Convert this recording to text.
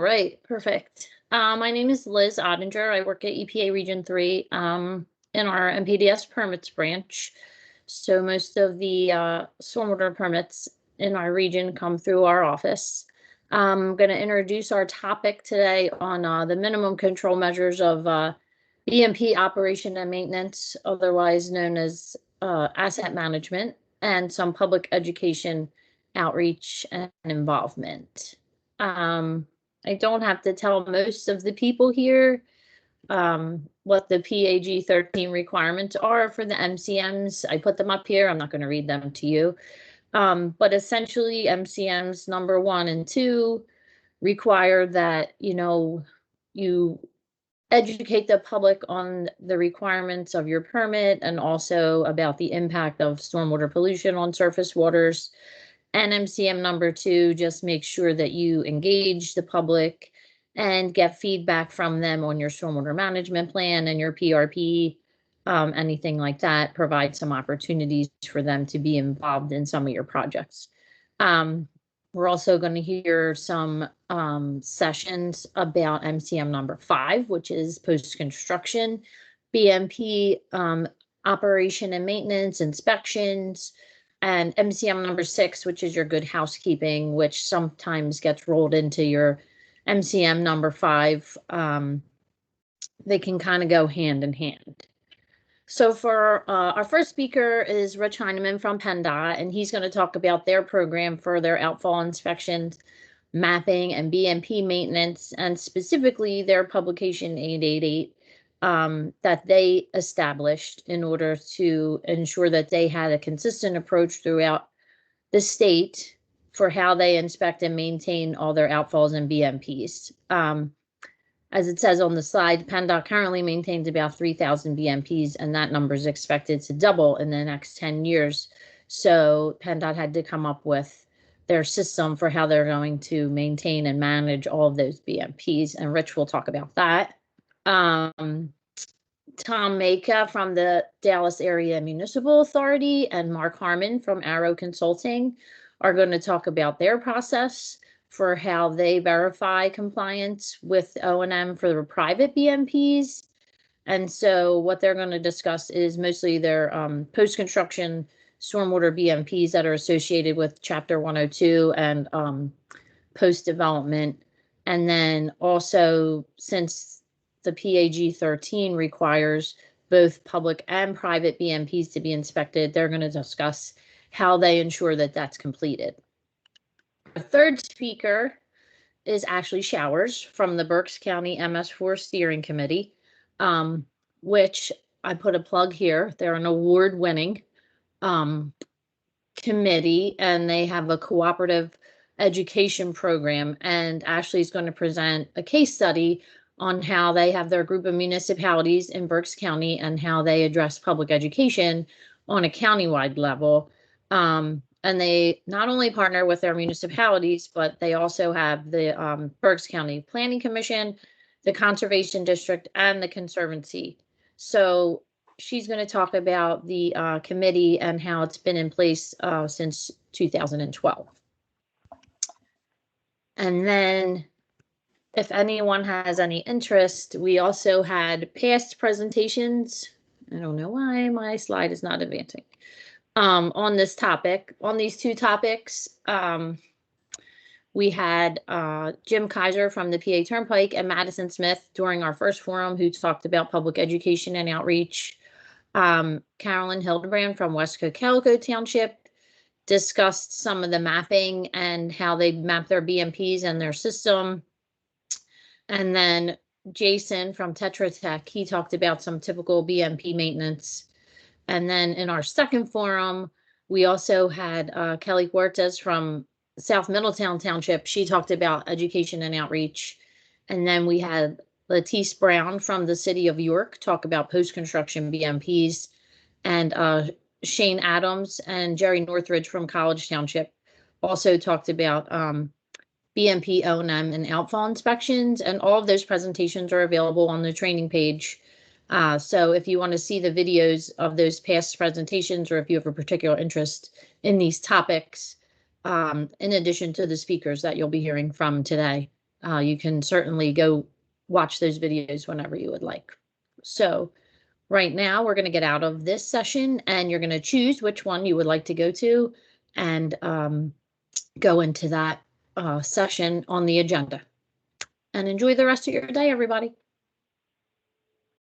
right, perfect. My name is Liz Ottinger. I work at EPA Region 3 in our MPDS permits branch. So most of the stormwater permits in our region come through our office. I'm going to introduce our topic today on the minimum control measures of BMP operation and maintenance, otherwise known as asset management, and some public education outreach and involvement. I don't have to tell most of the people here what the PAG 13 requirements are for the MCMs. I put them up here. I'm not going to read them to you. But essentially, MCMs number 1 and 2 require that, you educate the public on the requirements of your permit and also about the impact of stormwater pollution on surface waters. And MCM number 2 just makes sure that you engage the public and get feedback from them on your stormwater management plan and your PRP, anything like that. Provide some opportunities for them to be involved in some of your projects. We're also going to hear some sessions about MCM number 5, which is post-construction, BMP operation and maintenance, inspections, and MCM number 6, which is your good housekeeping, which sometimes gets rolled into your MCM number 5. They can kind of go hand in hand. So for our first speaker is Rich Heineman from PennDOT, and he's going to talk about their program for their outfall inspections, mapping, and BMP maintenance, and specifically their publication 888 that they established in order to ensure that they had a consistent approach throughout the state for how they inspect and maintain all their outfalls and BMPs. As it says on the slide, PennDOT currently maintains about 3,000 BMPs, and that number is expected to double in the next 10 years. So PennDOT had to come up with their system for how they're going to maintain and manage all of those BMPs, and Rich will talk about that. Tom Maka from the Dallas Area Municipal Authority and Mark Harmon from Arrow Consulting are going to talk about their process for how they verify compliance with O&M for the private BMPs. And so what they're going to discuss is mostly their post-construction stormwater BMPs that are associated with Chapter 102 and post-development. And then also, since the PAG 13 requires both public and private BMPs to be inspected, they're going to discuss how they ensure that that's completed. The third speaker is Ashley Showers from the Berks County MS4 Steering Committee, which I put a plug here. They're an award-winning committee, and they have a cooperative education program. And Ashley's going to present a case study on how they have their group of municipalities in Berks County and how they address public education on a countywide level. And they not only partner with their municipalities, but they also have the Berks County Planning Commission, the Conservation District, and the Conservancy. So she's going to talk about the committee and how it's been in place since 2012. And then, if anyone has any interest, we also had past presentations. I don't know why my slide is not advancing. On this topic, on these two topics, we had Jim Kaiser from the PA Turnpike and Madison Smith during our first forum who talked about public education and outreach. Carolyn Hildebrand from West Cocalico Township discussed some of the mapping and how they map their BMPs and their system. And then Jason from Tetra Tech, he talked about some typical BMP maintenance. And then in our second forum, we also had Kelly Huertas from South Middletown Township. She talked about education and outreach. And then we had Letice Brown from the city of York talk about post-construction BMPs. And Shane Adams and Jerry Northridge from College Township also talked about BMP, O&M, and outfall inspections. And all of those presentations are available on the training page. So if you want to see the videos of those past presentations, or if you have a particular interest in these topics, in addition to the speakers that you'll be hearing from today, you can certainly go watch those videos whenever you would like. So right now we're going to get out of this session and you're going to choose which one you would like to go to and go into that session on the agenda. And enjoy the rest of your day, everybody.